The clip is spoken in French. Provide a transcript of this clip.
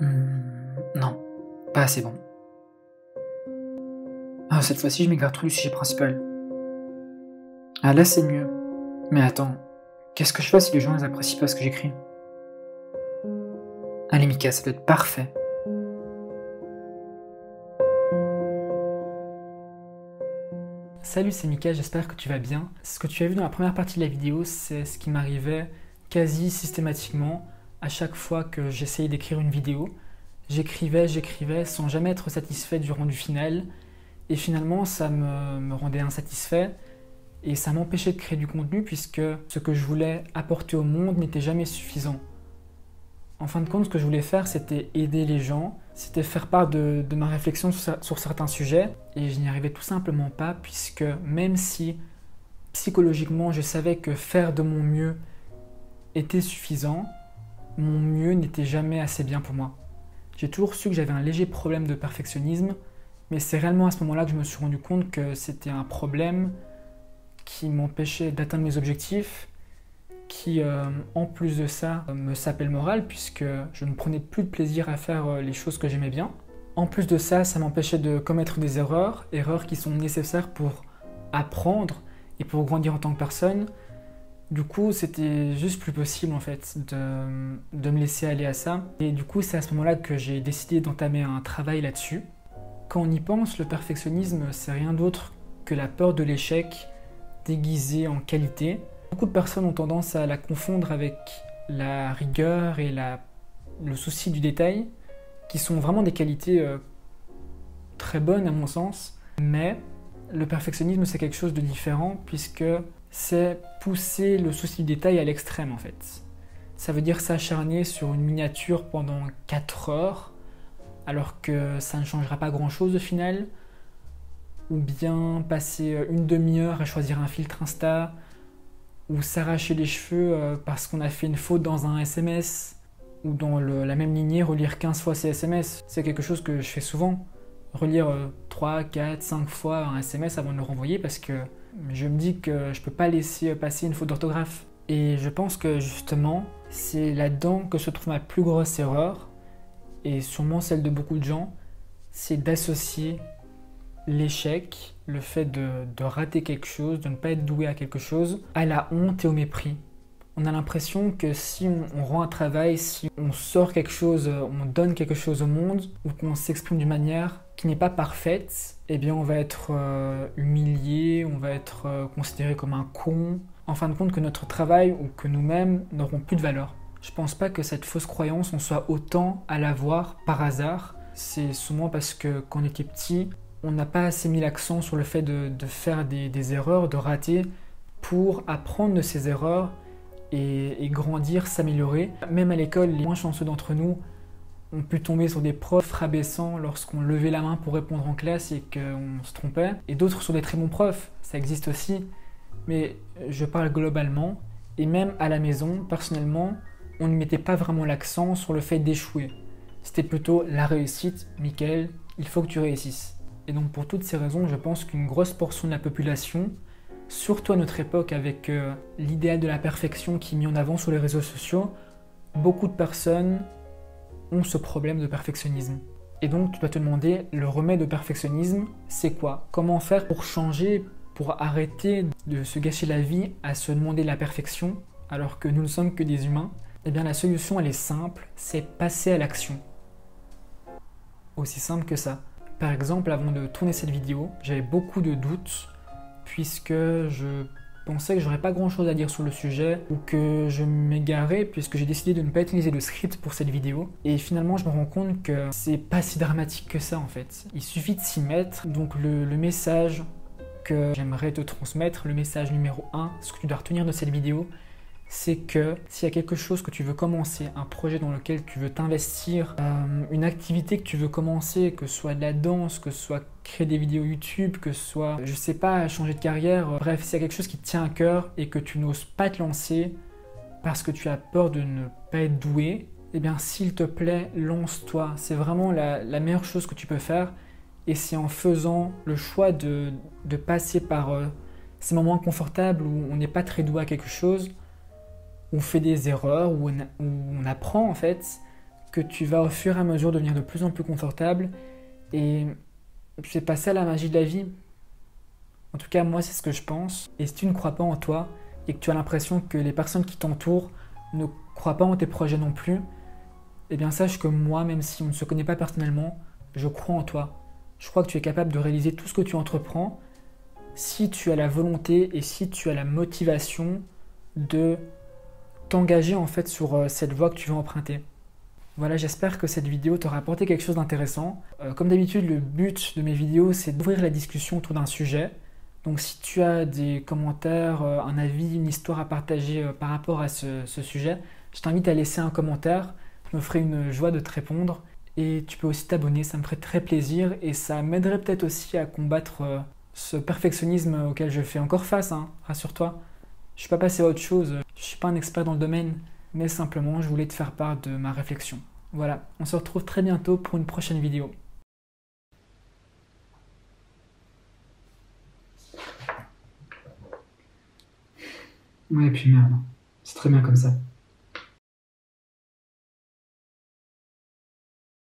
Non, pas assez bon. Ah, cette fois-ci, je m'égare trop du sujet principal. Ah, là, c'est mieux. Mais attends, qu'est-ce que je fais si les gens ils apprécient pas ce que j'écris? Allez, Mika, ça doit être parfait. Salut, c'est Mika, j'espère que tu vas bien. Ce que tu as vu dans la première partie de la vidéo, c'est ce qui m'arrivait quasi systématiquement à chaque fois que j'essayais d'écrire une vidéo. J'écrivais sans jamais être satisfait du rendu final. Et finalement, ça me rendait insatisfait et ça m'empêchait de créer du contenu puisque ce que je voulais apporter au monde n'était jamais suffisant. En fin de compte, ce que je voulais faire, c'était aider les gens, c'était faire part de ma réflexion sur certains sujets et je n'y arrivais tout simplement pas puisque même si psychologiquement je savais que faire de mon mieux était suffisant, mon mieux n'était jamais assez bien pour moi. J'ai toujours su que j'avais un léger problème de perfectionnisme, mais c'est réellement à ce moment-là que je me suis rendu compte que c'était un problème qui m'empêchait d'atteindre mes objectifs, qui, en plus de ça, me sapait le moral puisque je ne prenais plus de plaisir à faire les choses que j'aimais bien. En plus de ça, ça m'empêchait de commettre des erreurs qui sont nécessaires pour apprendre et pour grandir en tant que personne. Du coup, c'était juste plus possible en fait de me laisser aller à ça. Et du coup, c'est à ce moment-là que j'ai décidé d'entamer un travail là-dessus. Quand on y pense, le perfectionnisme, c'est rien d'autre que la peur de l'échec déguisée en qualité. Beaucoup de personnes ont tendance à la confondre avec la rigueur et le souci du détail, qui sont vraiment des qualités très bonnes à mon sens. Mais le perfectionnisme, c'est quelque chose de différent puisque c'est pousser le souci du détail à l'extrême en fait. Ça veut dire s'acharner sur une miniature pendant 4 heures alors que ça ne changera pas grand-chose au final, ou bien passer une demi-heure à choisir un filtre Insta, ou s'arracher les cheveux parce qu'on a fait une faute dans un SMS, ou dans la même lignée, relire 15 fois ses SMS. C'est quelque chose que je fais souvent, relire 3, 4, 5 fois un SMS avant de le renvoyer parce que je me dis que je peux pas laisser passer une faute d'orthographe. Et je pense que justement, c'est là-dedans que se trouve ma plus grosse erreur, et sûrement celle de beaucoup de gens, c'est d'associer l'échec, le fait de rater quelque chose, de ne pas être doué à quelque chose, à la honte et au mépris. On a l'impression que si on rend un travail, si on sort quelque chose, on donne quelque chose au monde, ou qu'on s'exprime d'une manière qui n'est pas parfaite, eh bien on va être humilié, on va être considéré comme un con. En fin de compte, que notre travail ou que nous-mêmes n'auront plus de valeur. Je pense pas que cette fausse croyance, on soit autant à l'avoir par hasard. C'est souvent parce que quand on était petit, on n'a pas assez mis l'accent sur le fait de faire des erreurs, de rater, pour apprendre de ces erreurs et grandir, s'améliorer. Même à l'école, les moins chanceux d'entre nous ont pu tomber sur des profs rabaissants lorsqu'on levait la main pour répondre en classe et qu'on se trompait. Et d'autres sur des très bons profs, ça existe aussi. Mais je parle globalement, et même à la maison, personnellement, on ne mettait pas vraiment l'accent sur le fait d'échouer. C'était plutôt la réussite, Michael, il faut que tu réussisses. Et donc pour toutes ces raisons, je pense qu'une grosse portion de la population, surtout à notre époque avec l'idéal de la perfection qui est mis en avant sur les réseaux sociaux, beaucoup de personnes ont ce problème de perfectionnisme. Et donc tu dois te demander, le remède au perfectionnisme, c'est quoi? Comment faire pour changer, pour arrêter de se gâcher la vie à se demander la perfection alors que nous ne sommes que des humains? Eh bien la solution elle est simple, c'est passer à l'action. Aussi simple que ça. Par exemple, avant de tourner cette vidéo, j'avais beaucoup de doutes puisque je pensais que j'aurais pas grand chose à dire sur le sujet ou que je m'égarais puisque j'ai décidé de ne pas utiliser le script pour cette vidéo. Et finalement, je me rends compte que c'est pas si dramatique que ça en fait. Il suffit de s'y mettre. Donc le message que j'aimerais te transmettre, le message numéro 1, ce que tu dois retenir de cette vidéo, c'est que s'il y a quelque chose que tu veux commencer, un projet dans lequel tu veux t'investir, une activité que tu veux commencer, que ce soit de la danse, que ce soit créer des vidéos YouTube, que ce soit, je sais pas, changer de carrière, bref, s'il y a quelque chose qui te tient à cœur et que tu n'oses pas te lancer parce que tu as peur de ne pas être doué, eh bien s'il te plaît, lance-toi. C'est vraiment la meilleure chose que tu peux faire et c'est en faisant le choix de passer par ces moments inconfortables où on n'est pas très doué à quelque chose, on fait des erreurs, où on apprend en fait, que tu vas au fur et à mesure devenir de plus en plus confortable. Et c'est pas ça la magie de la vie. En tout cas, moi, c'est ce que je pense. Et si tu ne crois pas en toi et que tu as l'impression que les personnes qui t'entourent ne croient pas en tes projets non plus, eh bien sache que moi, même si on ne se connaît pas personnellement, je crois en toi. Je crois que tu es capable de réaliser tout ce que tu entreprends si tu as la volonté et si tu as la motivation de t'engager en fait sur cette voie que tu veux emprunter. Voilà, j'espère que cette vidéo t'aura apporté quelque chose d'intéressant. Comme d'habitude, le but de mes vidéos, c'est d'ouvrir la discussion autour d'un sujet. Donc si tu as des commentaires, un avis, une histoire à partager par rapport à ce sujet, je t'invite à laisser un commentaire. Je me ferai une joie de te répondre. Et tu peux aussi t'abonner, ça me ferait très plaisir. Et ça m'aiderait peut-être aussi à combattre ce perfectionnisme auquel je fais encore face, hein, rassure-toi. Je ne suis pas passé à autre chose, je ne suis pas un expert dans le domaine, mais simplement je voulais te faire part de ma réflexion. Voilà, on se retrouve très bientôt pour une prochaine vidéo. Ouais, et puis merde, c'est très bien comme ça.